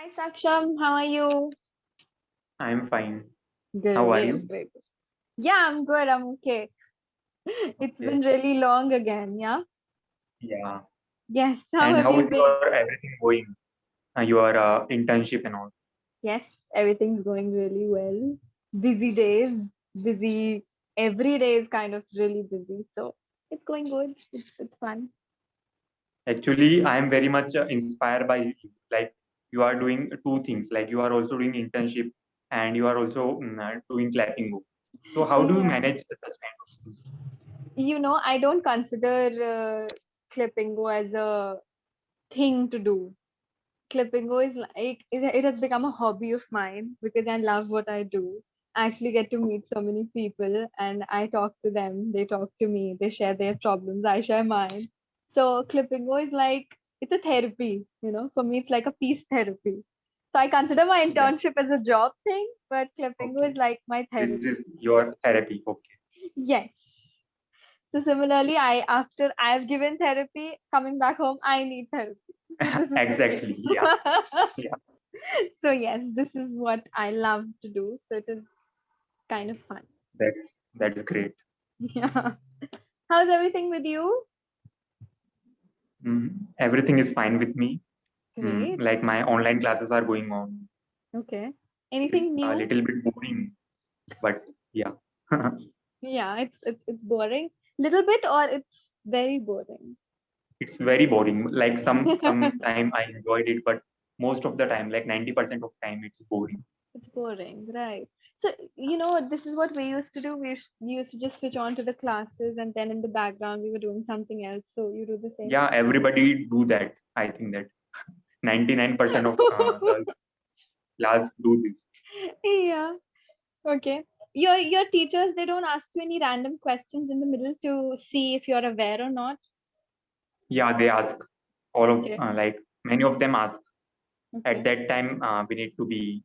Hi Saksham, how are you? I'm fine. How are Great, you? great. Yeah, I'm good. I'm okay. It's been Okay. really long again, yeah? Yeah. Yes, how And have how you is been? your everything going? Your internship and all? Yes, everything's going really well. Busy days, busy. Every day is kind of really busy. So it's going good. It's fun. Actually, I am very much inspired by you. Like you are doing two things. Like you are also doing internship and you are also doing clapping book. So how do you Yeah. manage such kind of things? I don't consider Clippingo as a thing to do. Clippingo is like it has become a hobby of mine because I love what I do. I actually get to meet so many people and I talk to them, they talk to me, they share their problems, I share mine. So Clippingo is like it's a therapy, for me it's like a peace therapy. So I consider my Yeah. internship as a job thing, but Clippingo is Okay. like my This therapy. is your therapy. Okay. Yes. So similarly, I after I've given therapy, coming back home, I need therapy. So this is the Exactly. thing. Yeah. Yeah. So yes, this is what I love to do. So it is kind of fun. That's great. Yeah. How's everything with you? Everything is fine with me. Great. Like my online classes are going on. Okay. It is Anything a new? little bit boring, but yeah. Yeah, it's boring. Little bit or it's very boring. It's very boring. Like some time I enjoyed it, but most of the time, like 90% of time, it's boring. It's boring, right? So this is what we used to do. We used to just switch on to the classes, and then in the background we were doing something else. So you do the same. Yeah, everybody do that. I think that 99% of the class do this. Yeah. Okay. Your teachers, they don't ask you any random questions in the middle to see if you're aware or not. Yeah, they ask all of Okay. like many of them ask. At Okay. that time, we need to be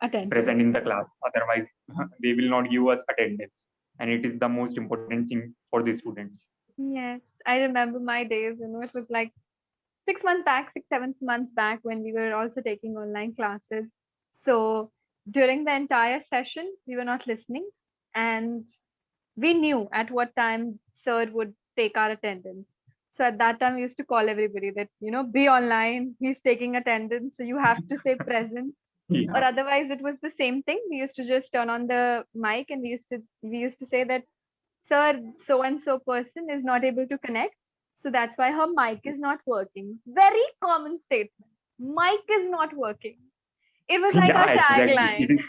Attentive. present in the class. Otherwise, they will not give us attendance, and it is the most important thing for the students. Yes. I remember my days, it was like 6 months back, 7 months back when we were also taking online classes. So during the entire session, we were not listening. And we knew at what time sir would take our attendance. So at that time, we used to call everybody that, be online. He's taking attendance. So you have to stay present. Or Yeah, otherwise, it was the same thing. We used to just turn on the mic and we used to say that, sir, so and so person is not able to connect. So that's why her mic is not working. Very common statement. Mic is not working. It was like our yeah, exactly. tagline.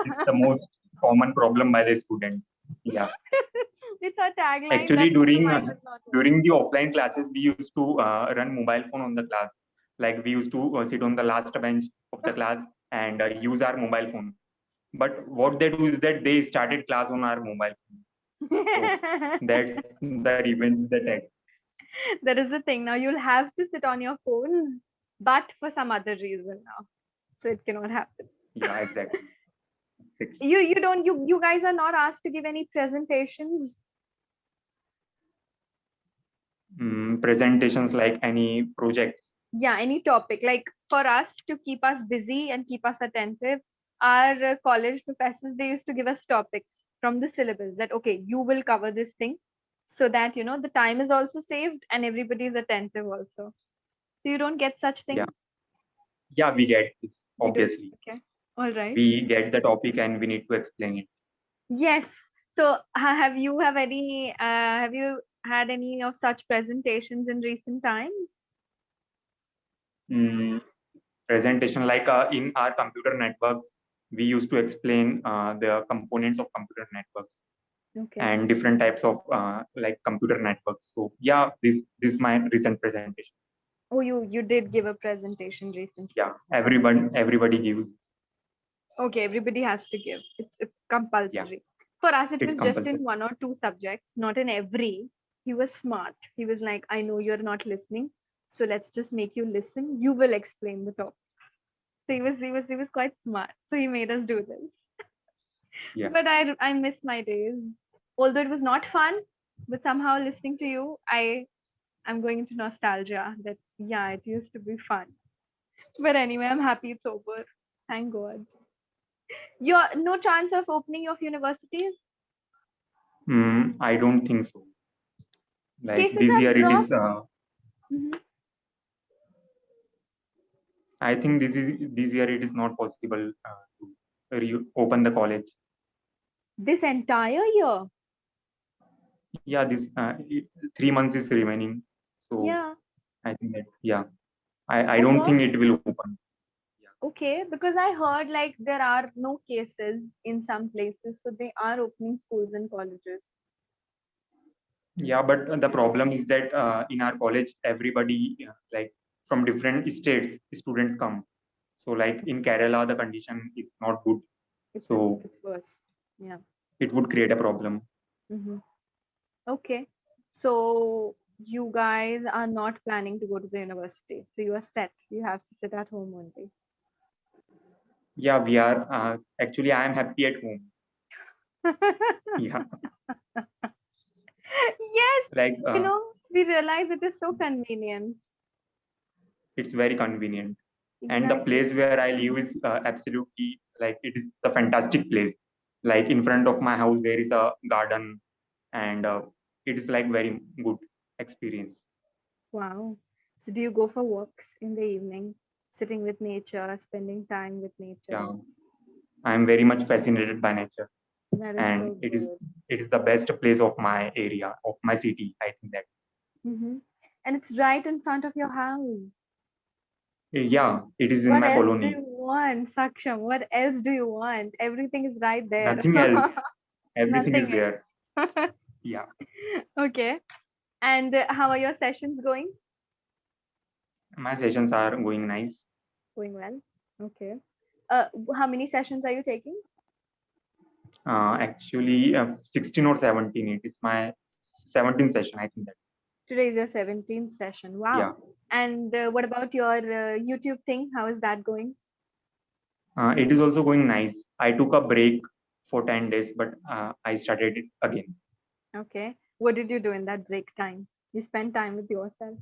It's the most common problem by the student. Yeah. It's our tagline Actually, that the mic is not during working. the offline classes, we used to run mobile phone on the class. Like we used to sit on the last bench of the class and use our mobile phone. But what they do is that they started class on our mobile phone. So that's the revenge they take. That is the thing. Now you'll have to sit on your phones, but for some other reason now. So it cannot happen. Yeah, exactly. You guys are not asked to give any presentations. Presentations like any projects. Yeah, any topic. Like for us to keep us busy and keep us attentive, our college professors, they used to give us topics from the syllabus that, okay, you will cover this thing so that, the time is also saved and everybody is attentive also. So you don't get such Yeah, things. yeah, we get this. You do. Obviously, Okay. All right. we get the topic and we need to explain it. Yes. So have you had any of such presentations in recent times? Mm, Presentation like in our computer networks, we used to explain the components of computer networks Okay. and different types of like computer networks. So yeah, this is my recent presentation. Oh, you did give a presentation recently. Yeah, everybody gives. Okay, everybody has to give. It's Yeah, compulsory. For us, it it's was just in compulsory. one or two subjects, not in every. He was smart. He was like, I know you're not listening, so let's just make you listen. You will explain the topic. So he was quite smart. So he made us do this. Yeah, But I miss my days. Although it was not fun, but somehow listening to you, I'm going into nostalgia that yeah, it used to be fun. But anyway, I'm happy it's over. Thank God. You're no chance of opening of universities? I don't think so. Like Cases this have year, it is. dropped. Mhm. I think this year it is not possible to open the college. This entire year. Yeah, 3 months is remaining. So Yeah. I think that, yeah, I Oh don't God. think it will open. Okay, because I heard like there are no cases in some places, so they are opening schools and colleges. Yeah, but the problem is that in our college, everybody like from different states, students come. So like in Kerala, the condition is not good. So It's worse. Yeah. it would create a problem. Hmm. Okay. So you guys are not planning to go to the university. So you are set. You have to sit at home only. Yeah, we are. Actually, I am happy at home. Yeah, Yes, like we realize it is so convenient. it's very convenient. And the Exactly. place where I live is absolutely like it is the fantastic place. Like in front of my house, there is a garden, and it is like very good experience. Wow. So do you go for walks in the evening, sitting with nature, spending time with nature? Yeah, I am very much fascinated by nature, That is and so it is good. it is the best place of my area, of my city. I think that. Hmm. And it's right in front of your house. Yeah, it is in What my else do colony. you want, Saksham? What else do you want? Everything is right there. Nothing else. Everything is Nothing there. else. Yeah, Okay. And how are your sessions going? my sessions are going nice. Going well. Okay. How many sessions are you taking? Actually, 16 or 17. It is my 17th session. I think that. Today is your 17th session. Yeah. Wow. And what about your YouTube thing? How is that going? It is also going nice. I took a break for 10 days, but I started it again. Okay. What did you do in that break time? You spent time with yourself.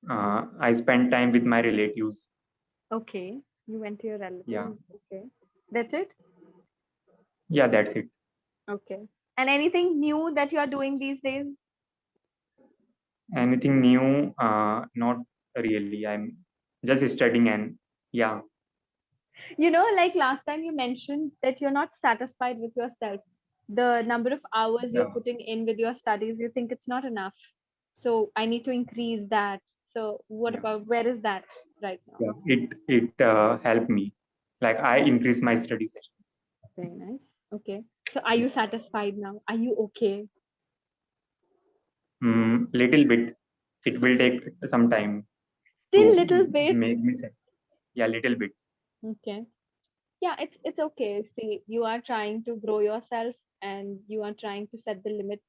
I spent time with my relatives. Okay. You went to your Yeah. relatives. Okay. That's it? Yeah, that's it. Okay. And anything new that you are doing these days? Anything new? Not really. I'm just studying and yeah, Like last time you mentioned that you're not satisfied with yourself. The number of hours you're yeah, putting in with your studies, you think it's not enough. So I need to increase that. So what yeah, about where is that right now? yeah. It helped me. Like I increased my study sessions. Very nice. Okay. So are you satisfied now? Are you okay? Little bit. It will take some time Still to little bit. make me sad. Yeah, little bit. Okay. Yeah, it's okay. See, you are trying to grow yourself and you are trying to set the limit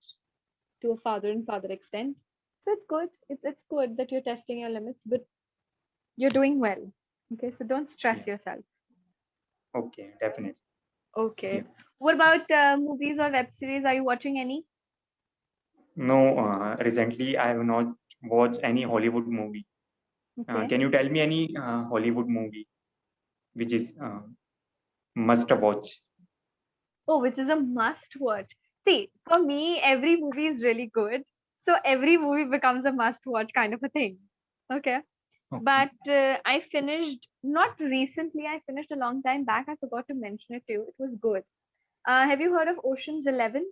to a farther and farther extent. So it's good. It's good that you're testing your limits, but you're doing well. Okay, so don't Yeah. stress yourself. Okay, definitely. Okay. Yeah. What about movies or web series? Are you watching any? No, recently I have not watched any Hollywood movie. Okay. Can you tell me any Hollywood movie which is must watch? Oh, which is a must watch. See, for me, every movie is really good. So every movie becomes a must watch kind of a thing. Okay. Okay. But I finished, not recently, I finished a long time back. I forgot to mention it to you. It was good. Have you heard of Ocean's 11?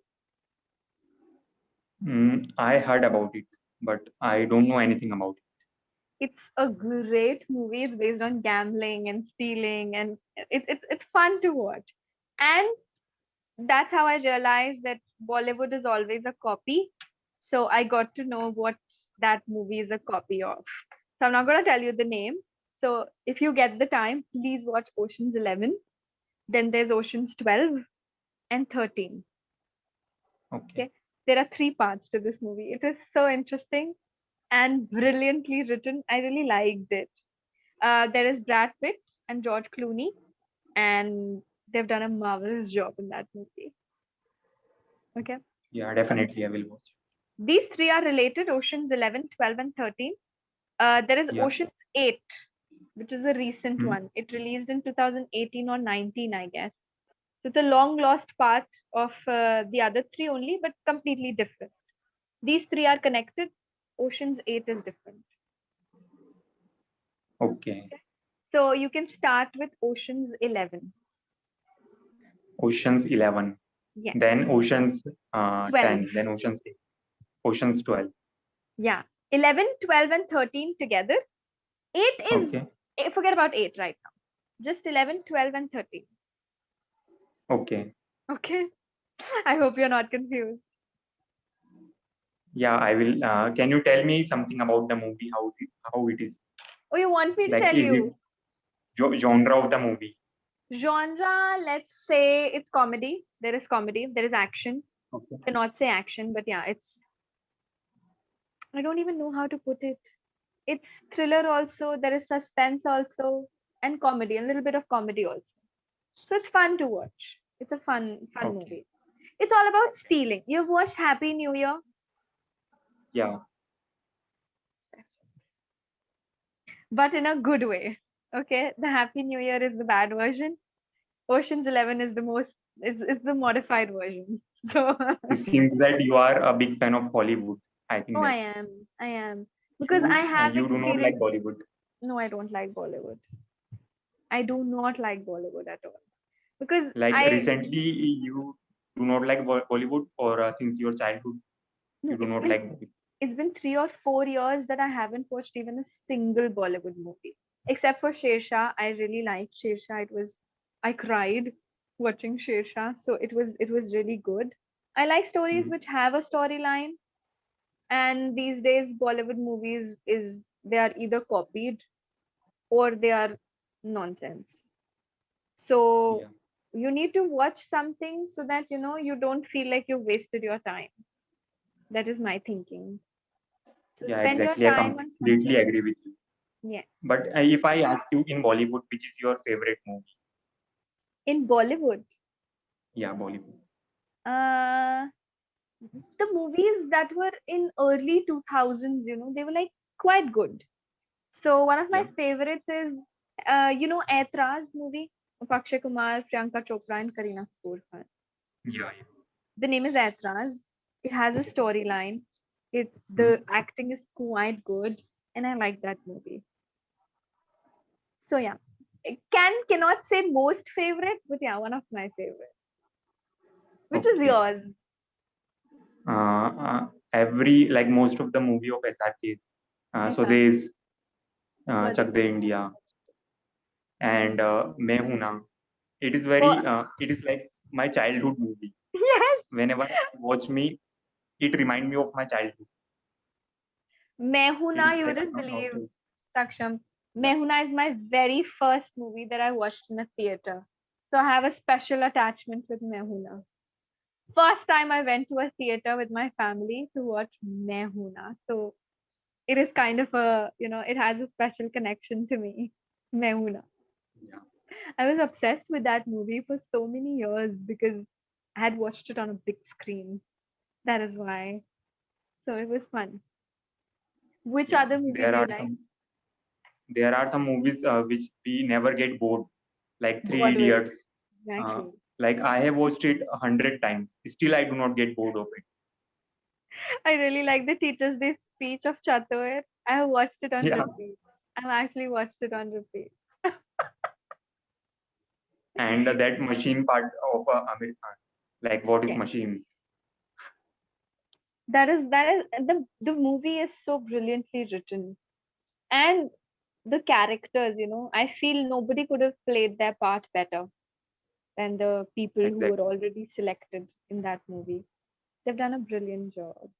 I heard about it, but I don't know anything about it. It's a great movie. It's based on gambling and stealing, and it's fun to watch. And that's how I realized that Bollywood is always a copy. So I got to know what that movie is a copy of. So I'm not going to tell you the name. So if you get the time, please watch Ocean's 11. Then there's Ocean's 12 and 13. Okay. Okay. There are three parts to this movie. It is so interesting and brilliantly written. I really liked it. There is Brad Pitt and George Clooney, and they've done a marvelous job in that movie. Okay. Yeah, So definitely I will watch. these three are related: Oceans 11, 12, and 13. There is Yeah. Oceans 8. which is a recent Hmm. one. It released in 2018 or 19, I guess. So it's a long lost part of the other three only, but completely different. These three are connected. Ocean's 8 is different. Okay. So you can start with Ocean's 11. Ocean's 11. Yes. Then Ocean's 12. 10. Then Ocean's 8. Ocean's 12. Yeah. 11, 12, and 13 together. 8 is, Okay. forget about 8 right now. Just 11, 12, and 13. Okay. Okay. I hope you're not confused. Yeah, I will. Can you tell me something about the movie? How it is? Oh, you want me to Like, tell is it you? genre of the movie? Genre, let's say it's comedy. There is comedy. There is action. Okay. I cannot say action, but yeah, it's. I don't even know how to put it. It's thriller also. There is suspense also, and comedy. A little bit of comedy also. So it's fun to watch. It's a fun Okay. movie. It's all about stealing. You've watched Happy New Year? Yeah. But in a good way. Okay, the Happy New Year is the bad version. Ocean's 11 is the most. It's the modified version. So. It seems that you are a big fan of Hollywood. I think Oh, that I am because I have you do not like experiences. Bollywood. No, I don't like Bollywood. I do not like Bollywood at all because Like I recently, you do not like Bollywood, or since your childhood, no, you do not like Bollywood. it's been 3 or 4 years that I haven't watched even a single Bollywood movie except for Shersha. I really liked Shersha. I cried watching Shersha, so it was really good. I like stories Hmm. which have a storyline, and these days Bollywood movies is they are either copied or they are nonsense. So Yeah. you need to watch something so that you don't feel like you wasted your time. That is my thinking. So Yeah, spend your exactly. I time on completely something. agree with you. Yes. But if I ask you in Bollywood, which is your favorite movie? In Bollywood, Yeah, Bollywood. uh, the movies that were in early 2000s, they were like quite good. So one of my Yeah. favorites is, Aitraz movie of Akshay Kumar, Priyanka Chopra, and Kareena Kapoor Khan. Yeah. The name is Aitraz. It has a Okay. storyline. Hmm. The acting is quite good, and I like that movie. So yeah, I cannot say most favorite, but yeah, one of my favorite. Which is Okay. yours? Every like most of the movie of SRKs. So SR. there is Chak De Swadeshi. India and Main Hoon Na. It is Oh, very. It is like my childhood movie. yes. Whenever I watch me, it reminds me of my childhood. It Mehuna, is you like wouldn't one of believe, the. Saksham. Yeah. Mehuna is my very first movie that I watched in a theater. So I have a special attachment with Mehuna. First time I went to a theater with my family to watch Mehuna. So it is kind of it has a special connection to me. Mehuna. Yeah. I was obsessed with that movie for so many years because I had watched it on a big screen. That is why. So it was fun. Which Yeah. other movie There do you are like? some movies which we never get bored, like Three Always. Idiots. Uh, Exactly. like I have watched it 100 times. Still, I do not get bored of it. I really like the Teacher's Day speech of Chatur. I have watched it on Yeah. repeat. I've actually watched it on repeat. And that machine part of Amir Khan. Like, what is Yes. machine? That is the movie is so brilliantly written. And the characters, I feel nobody could have played their part better than the people who were Exactly. already selected in that movie. They've done a brilliant job.